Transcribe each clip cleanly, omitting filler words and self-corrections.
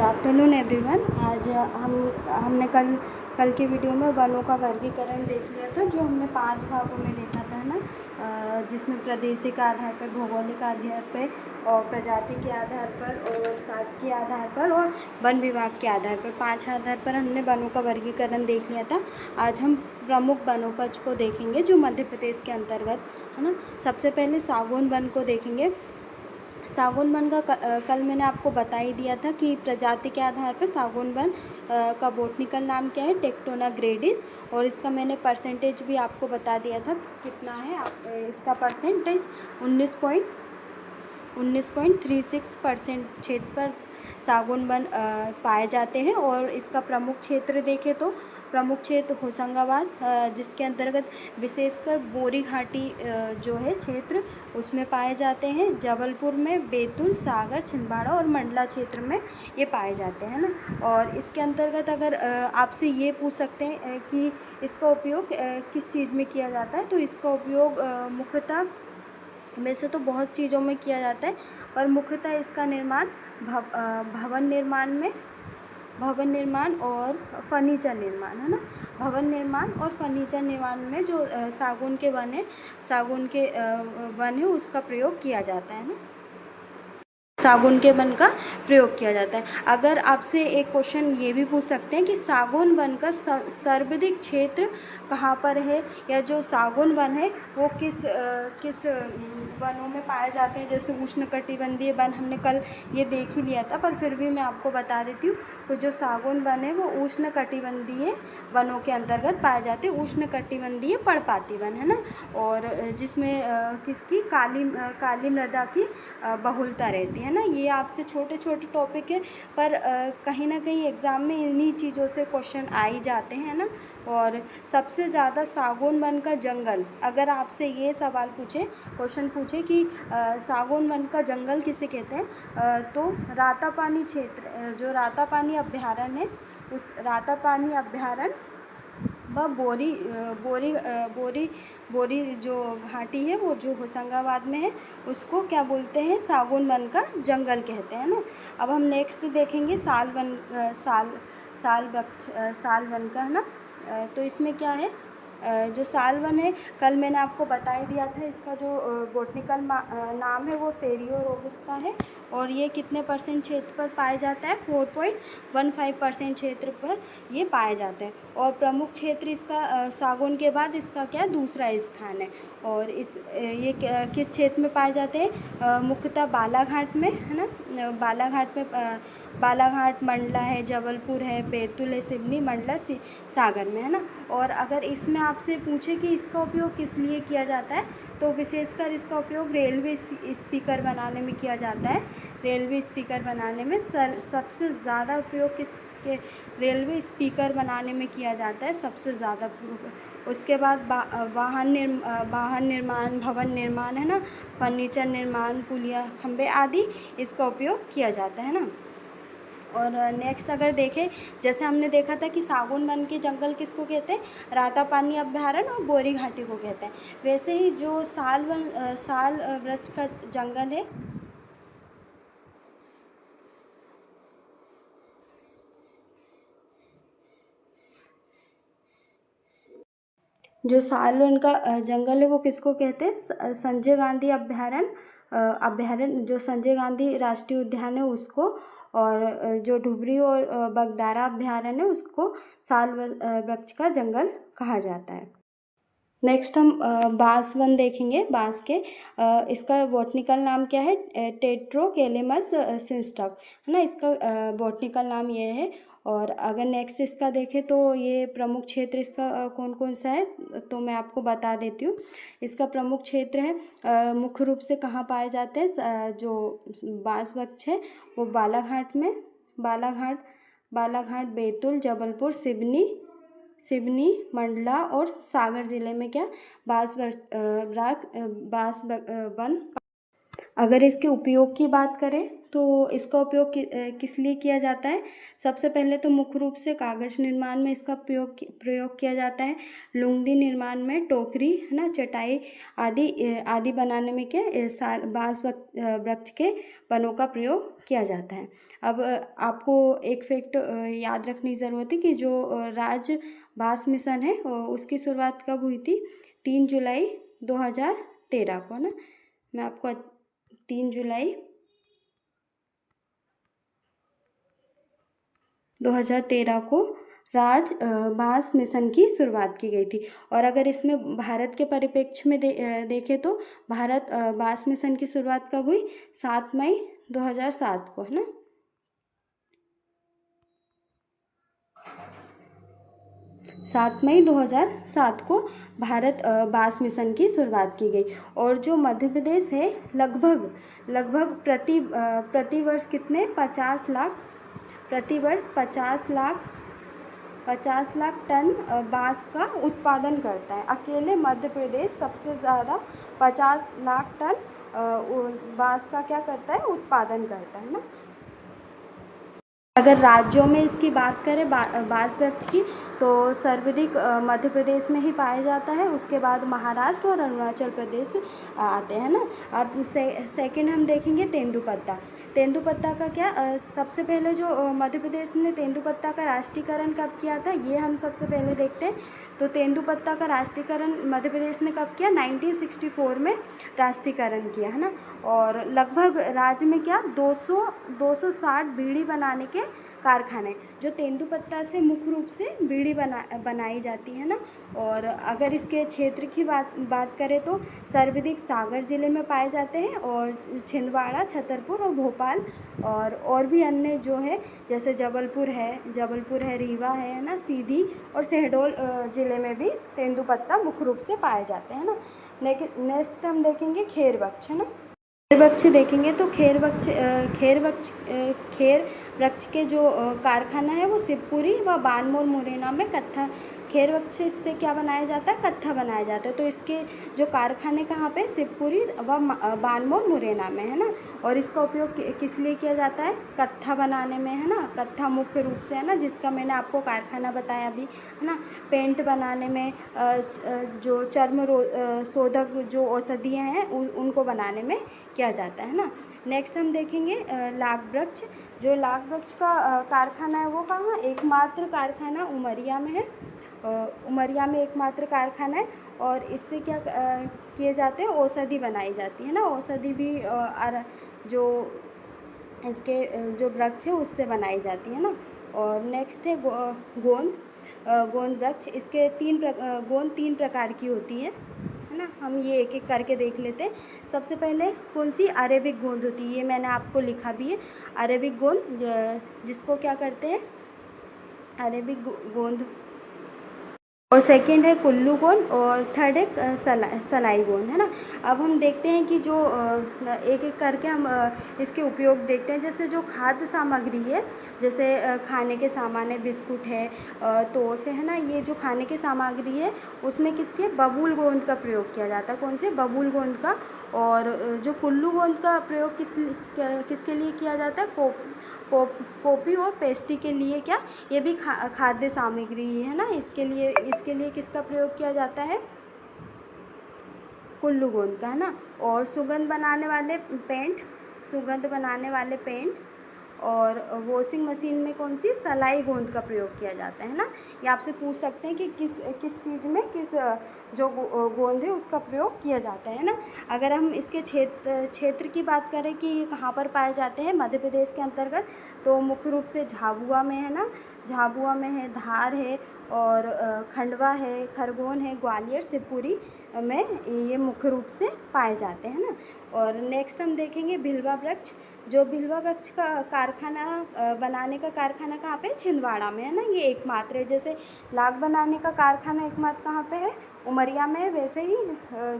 Afternoon everyone. आज हमने कल की वीडियो में वनों का वर्गीकरण देख लिया था, जो हमने 5 भागों में देखा था ना, जिसमें प्रादेशिक आधार पर, भौगोलिक आधार पर और प्रजाति के आधार पर और शासकीय आधार पर और वन विभाग के आधार पर 5 आधार पर हमने वनों का वर्गीकरण देख लिया था। आज हम प्रमुख वनोपज को देखेंगे जो मध्य प्रदेश के अंतर्गत है ना। सबसे पहले सागौन वन को देखेंगे। सागौन वन का कल मैंने आपको बता ही दिया था कि प्रजाति के आधार पर सागौन वन का बॉटनिकल नाम क्या है, टेक्टोना ग्रेडिस। और इसका मैंने परसेंटेज भी आपको बता दिया था कितना है। इसका परसेंटेज 19.36% क्षेत्र पर सागौन वन पाए जाते हैं। और इसका प्रमुख क्षेत्र देखें तो प्रमुख क्षेत्र होशंगाबाद, जिसके अंतर्गत विशेषकर बोरी घाटी जो है क्षेत्र उसमें पाए जाते हैं। जबलपुर में बैतूल, सागर, छिंदवाड़ा और मंडला क्षेत्र में ये पाए जाते हैं ना। और इसके अंतर्गत अगर आपसे ये पूछ सकते हैं कि इसका उपयोग किस चीज़ में किया जाता है, तो इसका उपयोग मुख्यतः वैसे तो बहुत चीज़ों में किया जाता है, पर मुख्यतः इसका निर्माण भवन निर्माण और फर्नीचर निर्माण है ना। भवन निर्माण और फर्नीचर निर्माण में जो सागौन के वन है उसका प्रयोग किया जाता है ना। सागौन के वन का प्रयोग किया जाता है। अगर आपसे एक क्वेश्चन ये भी पूछ सकते हैं कि सागौन वन का सर्वाधिक क्षेत्र कहाँ पर है, या जो सागौन वन है वो किस वनों में पाए जाते हैं। जैसे उष्णकटिबंधीय वन हमने कल ये देख ही लिया था, पर फिर भी मैं आपको बता देती हूँ। तो जो सागौन वन है वो उष्णकटिबंधीय वनों के अंतर्गत पाए जाते हैं। उष्णकटिबंधीय पर्णपाती वन है ना, और जिसमें किसकी काली मृदा की बहुलता रहती है ना। ये आपसे छोटे छोटे टॉपिक है, पर कहीं ना कहीं एग्ज़ाम में इन्हीं चीज़ों से क्वेश्चन आ ही जाते हैं ना। और सबसे ज़्यादा सागौन वन का जंगल, अगर आपसे ये सवाल क्वेश्चन पूछे कि सागौन वन का जंगल किसे कहते हैं, तो रातापानी क्षेत्र, जो रातापानी अभ्यारण्य है, उस रातापानी अभ्यारण्य व बोरी जो घाटी है वो जो होशंगाबाद में है, उसको क्या बोलते हैं, सागौन वन का जंगल कहते हैं ना। अब हम नेक्स्ट देखेंगे साल वन का है ना। तो इसमें क्या है, जो साल वन है कल मैंने आपको बता ही दिया था। इसका जो बॉटनिकल नाम है वो सेरियो रोबस्टा है। और ये कितने परसेंट क्षेत्र पर पाया जाता है, 4.15% क्षेत्र पर ये पाया जाता है। और प्रमुख क्षेत्र इसका सागौन के बाद इसका क्या दूसरा स्थान है। और ये किस क्षेत्र में पाए जाते हैं, मुख्यतः बालाघाट में है ना। बालाघाट मंडला है, जबलपुर है, बैतूल है, सिवनी, मंडला, सागर में है ना। और अगर इसमें आपसे पूछे कि इसका उपयोग किस लिए किया जाता है, तो विशेषकर इसका उपयोग रेलवे स्पीकर बनाने में किया जाता है। रेलवे स्पीकर बनाने में सबसे ज़्यादा उपयोग किसके, रेलवे स्पीकर बनाने में किया जाता है सबसे ज़्यादा। उसके बाद वाहन निर्माण, भवन निर्माण है ना, फर्नीचर निर्माण, पुलिया, खंबे आदि इसका उपयोग किया जाता है ना। और नेक्स्ट अगर देखें, जैसे हमने देखा था कि सागौन वन के जंगल किसको कहते हैं, रातापानी अभ्यारण्य और बोरी घाटी को कहते हैं। वैसे ही जो साल वृक्ष का जंगल है, जो साल वन का जंगल है वो किसको कहते हैं, संजय गांधी अभ्यारण्य, जो संजय गांधी राष्ट्रीय उद्यान है उसको। और जो ढुबरी और बगदारा अभ्यारण्य है उसको साल वृक्ष का जंगल कहा जाता है। नेक्स्ट हम बांस वन देखेंगे। बांस के इसका बॉटनिकल नाम क्या है, टेट्रोकेलेमस सिंस्टक है ना। इसका बॉटनिकल नाम ये है। और अगर नेक्स्ट इसका देखें तो ये प्रमुख क्षेत्र इसका कौन कौन सा है, तो मैं आपको बता देती हूँ। इसका प्रमुख क्षेत्र है, मुख्य रूप से कहाँ पाए जाते हैं, जो बांस वृक्ष है वो बालाघाट, बैतूल, जबलपुर, सिवनी, मंडला और सागर जिले में क्या बांस वन। अगर इसके उपयोग की बात करें तो इसका उपयोग किस लिए किया जाता है। सबसे पहले तो मुख्य रूप से कागज़ निर्माण में इसका प्रयोग किया जाता है। लुगदी निर्माण में, टोकरी है ना, चटाई आदि बनाने में क्या बांस वृक्ष के पनों का प्रयोग किया जाता है। अब आपको एक फैक्ट याद रखने की ज़रूरत है कि जो राज बांस मिशन है उसकी शुरुआत कब हुई थी। 3 जुलाई 2013 को ना। मैं आपको 3 जुलाई 2013 को राज बांस मिशन की शुरुआत की गई थी। और अगर इसमें भारत के परिप्रेक्ष्य में देखें तो भारत बांस मिशन की शुरुआत कब हुई। 7 मई 2007 को, है ना। 7 मई 2007 को भारत बांस मिशन की शुरुआत की गई। और जो मध्य प्रदेश है लगभग प्रति वर्ष कितने 50 लाख, प्रतिवर्ष 50 लाख टन बांस का उत्पादन करता है। अकेले मध्य प्रदेश सबसे ज़्यादा 50 लाख टन बांस का क्या करता है, उत्पादन करता है ना। अगर राज्यों में इसकी बात करें बांस वृक्ष की, तो सर्वाधिक मध्य प्रदेश में ही पाया जाता है। उसके बाद महाराष्ट्र और अरुणाचल प्रदेश आते हैं ना। अब सेकंड हम देखेंगे तेंदुपत्ता। तेंदुपत्ता का क्या सबसे पहले जो मध्य प्रदेश ने तेंदुपत्ता का राष्ट्रीयकरण कब किया था, ये हम सबसे पहले देखते हैं। तो तेंदुपत्ता का राष्ट्रीयकरण मध्य प्रदेश ने कब किया, 1964 में राष्ट्रीयकरण किया, है ना। और लगभग राज्य में क्या 260 बीड़ी बनाने के कारखाने, जो तेंदुपत्ता से मुख्य रूप से बीड़ी बनाई जाती है ना। और अगर इसके क्षेत्र की बात करें तो सर्वाधिक सागर जिले में पाए जाते हैं, और छिंदवाड़ा, छतरपुर और भोपाल और भी अन्य जो है जैसे जबलपुर है, रीवा है ना, सीधी और शहडोल जिले में भी तेंदुपत्ता मुख्य रूप से पाए जाते हैं ना। नेक्स्ट हम देखेंगे खेर वृक्ष, है ना। खेर वृक्ष देखेंगे तो खेर वृक्ष के जो कारखाना है वो शिवपुरी व बानमोर मुरैना में खेर वृक्ष से क्या बनाया जाता है, कत्था बनाया जाता है। तो इसके जो कारखाने कहाँ पे, शिवपुरी व बानमोर मुरैना में, है ना। और इसका उपयोग किस लिए किया जाता है, कत्था बनाने में, है ना। कत्था मुख्य रूप से, है ना, जिसका मैंने आपको कारखाना बताया अभी, है ना। पेंट बनाने में, जो चर्म शोधक जो औषधियाँ हैं उनको बनाने में किया जाता है ना। नेक्स्ट हम देखेंगे लाख वृक्ष। जो लाख वृक्ष का कारखाना है वो कहाँ, एकमात्र कारखाना उमरिया में है। उमरिया में एकमात्र कारखाना है। और इससे क्या किए जाते हैं, औषधि बनाई जाती है ना। औषधि भी जो इसके जो वृक्ष है उससे बनाई जाती है ना। और नेक्स्ट है गोंद वृक्ष। इसके गोंद 3 प्रकार की होती है ना। हम ये एक एक करके देख लेते हैं। सबसे पहले कौन सी, अरेबिक गोंद होती है, ये मैंने आपको लिखा भी है। अरेबिक गोंद जिसको क्या करते हैं, अरेबिक गोंद। और सेकंड है कुल्लू गोंद, और थर्ड है सलाई गोंद, है ना। अब हम देखते हैं कि जो एक एक करके हम इसके उपयोग देखते हैं। जैसे जो खाद्य सामग्री है, जैसे खाने के सामान है, बिस्कुट है, टोस है ना, ये जो खाने के सामग्री है उसमें किसके, बबूल गोंद का प्रयोग किया जाता है। कौन से, बबूल गोंद का। और जो कुल्लू गोंद का प्रयोग किसके लिए किया जाता है, कॉफ़ी और पेस्ट्री के लिए, क्या ये भी खाद्य सामग्री है ना। इसके लिए किसका प्रयोग किया जाता है, कुल्लू गोंद का, है ना। और सुगंध बनाने वाले पेंट और वॉशिंग मशीन में कौन सी, सलाई गोंद का प्रयोग किया जाता है ना। ये आपसे पूछ सकते हैं कि किस चीज़ में किस जो गोंद है उसका प्रयोग किया जाता है ना। अगर हम इसके क्षेत्र की बात करें कि ये कहाँ पर पाए जाते हैं मध्य प्रदेश के अंतर्गत, तो मुख्य रूप से झाबुआ में, है ना। झाबुआ में है, धार है, और खंडवा है, खरगोन है, ग्वालियर, शिवपुरी में ये मुख्य रूप से पाए जाते हैं ना। और नेक्स्ट हम देखेंगे भिलवा वृक्ष। जो भिलवा वृक्ष का कारखाना बनाने का कारखाना कहाँ पे, छिंदवाड़ा में, है ना। ये एकमात्र है। जैसे लाख बनाने का कारखाना एकमात्र कहाँ पे है, उमरिया में, वैसे ही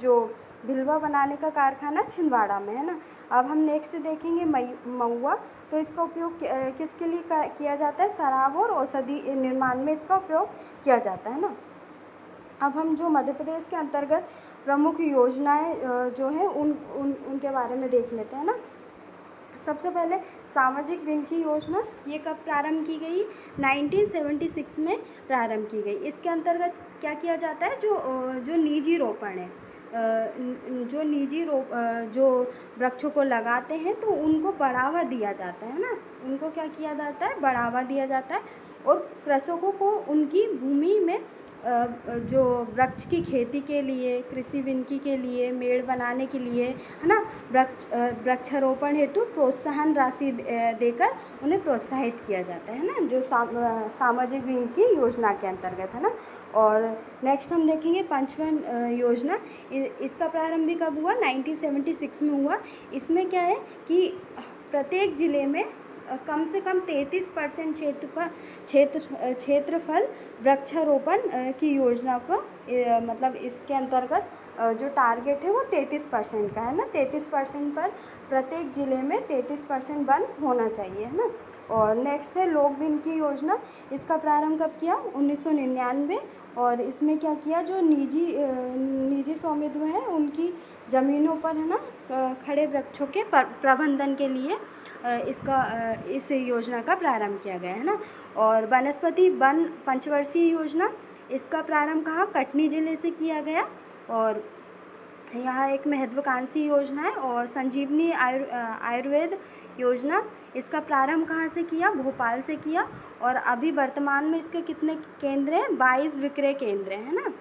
जो भिलवा बनाने का कारखाना छिंदवाड़ा में, है ना। अब हम नेक्स्ट देखेंगे महुआ। तो इसका उपयोग किसके लिए किया जाता है, शराब और औषधि निर्माण में इसका उपयोग किया जाता है ना। अब हम जो मध्य प्रदेश के अंतर्गत प्रमुख योजनाएं जो हैं उनके बारे में देख लेते हैं ना। सबसे पहले सामाजिक विंग की योजना, ये कब प्रारंभ की गई? 1976 में प्रारंभ की गई। इसके अंतर्गत क्या किया जाता है? जो निजी रोपण है, जो वृक्षों को लगाते हैं तो उनको बढ़ावा दिया जाता है ना, उनको क्या किया जाता है? बढ़ावा दिया जाता है। और कृषकों को उनकी भूमि में जो वृक्ष की खेती के लिए, कृषि विनकी के लिए, मेड़ बनाने के लिए, है ना, वृक्षारोपण हेतु प्रोत्साहन राशि देकर उन्हें प्रोत्साहित किया जाता है ना, जो सामाजिक विंग की योजना के अंतर्गत, है ना। और नेक्स्ट हम देखेंगे पंचवन योजना। इसका प्रारंभ भी कब हुआ? 1976 में हुआ। इसमें क्या है कि प्रत्येक ज़िले में कम से कम 33% क्षेत्रफल वृक्षारोपण की योजना को मतलब इसके अंतर्गत जो टारगेट है वो 33% का है ना। 33% पर प्रत्येक ज़िले में 33% वन होना चाहिए, है ना। और नेक्स्ट है लोक विन की योजना। इसका प्रारंभ कब किया? 1999। और इसमें क्या किया? जो निजी स्वामित्व है उनकी ज़मीनों पर, है ना, खड़े वृक्षों के प्रबंधन के लिए इस योजना का प्रारंभ किया गया, है ना। और वनस्पति वन पंचवर्षीय योजना, इसका प्रारंभ कहाँ? कटनी ज़िले से किया गया। और यह एक महत्वाकांक्षी योजना है। और संजीवनी आयुर्वेद योजना, इसका प्रारंभ कहाँ से किया? भोपाल से किया। और अभी वर्तमान में इसके कितने केंद्र हैं? 22 विक्रय केंद्र हैं, है ना,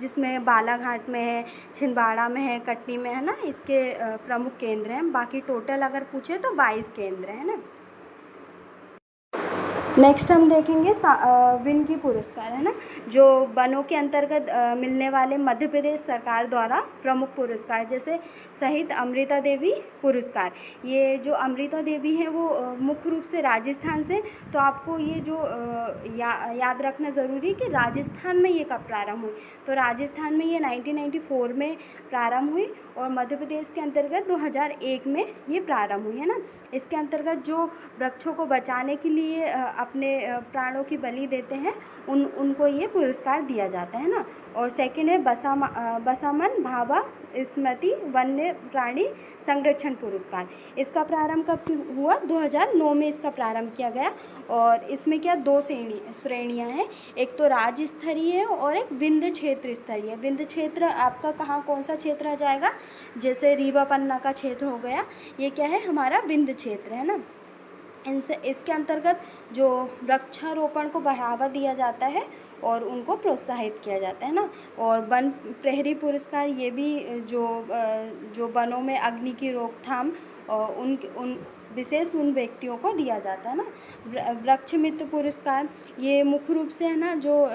जिसमें बालाघाट में है, छिंदवाड़ा में है, कटनी में, है ना, इसके प्रमुख केंद्र हैं। बाकी टोटल अगर पूछे तो 22 केंद्र हैं, है ना। नेक्स्ट हम देखेंगे विन की पुरस्कार, है ना, जो वनों के अंतर्गत मिलने वाले मध्य प्रदेश सरकार द्वारा प्रमुख पुरस्कार, जैसे शहीद अमृता देवी पुरस्कार। ये जो अमृता देवी हैं वो मुख्य रूप से राजस्थान से, तो आपको ये जो याद रखना ज़रूरी है कि राजस्थान में ये कब प्रारंभ हुई। तो राजस्थान में ये 1994 में प्रारंभ हुई और मध्य प्रदेश के अंतर्गत 2001 में ये प्रारंभ हुई, है ना। इसके अंतर्गत जो वृक्षों को बचाने के लिए अपने प्राणों की बलि देते हैं उनको ये पुरस्कार दिया जाता है ना। और सेकंड है बसामन भाभा स्मृति वन्य प्राणी संरक्षण पुरस्कार। इसका प्रारंभ कब हुआ? 2009 में इसका प्रारंभ किया गया। और इसमें क्या 2 श्रेणियां हैं, एक तो राज्य स्तरीय है और एक विंध्य क्षेत्र स्तरीय। विंध्य क्षेत्र आपका कहाँ कौन सा क्षेत्र आ जाएगा? जैसे रीवा पन्ना का क्षेत्र हो गया, ये क्या है? हमारा विंध्य क्षेत्र, है ना। इसके अंतर्गत जो वृक्षारोपण को बढ़ावा दिया जाता है और उनको प्रोत्साहित किया जाता है ना। और वन प्रहरी पुरस्कार, ये भी जो वनों में अग्नि की रोकथाम उन विशेष उन व्यक्तियों को दिया जाता है ना। वृक्ष मित्र पुरस्कार, ये मुख्य रूप से, है ना, जो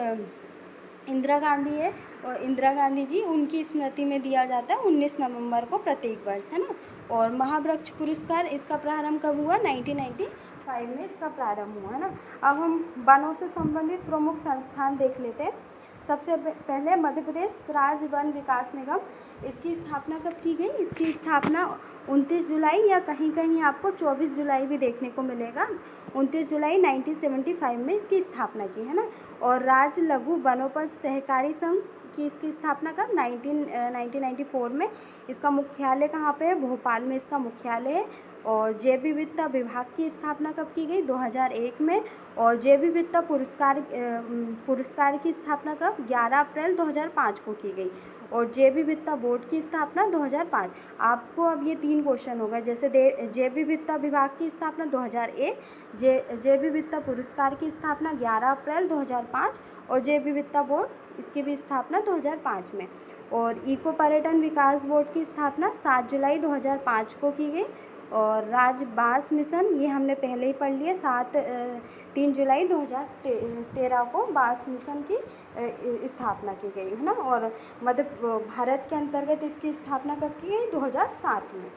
इंदिरा गांधी है और इंदिरा गांधी जी, उनकी स्मृति में दिया जाता है 19 नवंबर को प्रत्येक वर्ष, है ना। और महावृक्ष पुरस्कार, इसका प्रारंभ कब हुआ? 1995 में इसका प्रारंभ हुआ, है ना। अब हम वनों से संबंधित प्रमुख संस्थान देख लेते हैं। सबसे पहले मध्य प्रदेश राज्य वन विकास निगम, इसकी स्थापना कब की गई? इसकी स्थापना 29 जुलाई या कहीं कहीं आपको 24 जुलाई भी देखने को मिलेगा। 29 जुलाई 1975 में इसकी स्थापना की, है ना। और राज्य लघु वनोपज सहकारी संघ की इसकी स्थापना कब? 1994 में। इसका मुख्यालय कहाँ पे है? भोपाल में इसका मुख्यालय है। और जैव विविधता विभाग की स्थापना कब की गई? 2001 में। और जैव विविधता पुरस्कार की स्थापना कब? 11 अप्रैल 2005 को की गई। और जैव विविधता बोर्ड की स्थापना 2005। आपको अब ये 3 क्वेश्चन होगा, जैसे जैव विविधता विभाग की स्थापना 2001, जैव विविधता पुरस्कार की स्थापना 11 अप्रैल 2005 और जैव विविधता बोर्ड, इसकी भी स्थापना 2005 में। और इको पर्यटन विकास बोर्ड की स्थापना 7 जुलाई 2005 को की गई। और राज्य बांस मिशन, ये हमने पहले ही पढ़ लिया, 3 जुलाई 2013 को बांस मिशन की स्थापना की गई, है ना। और मध्य भारत के अंतर्गत इसकी स्थापना कब की गई? 2007 में।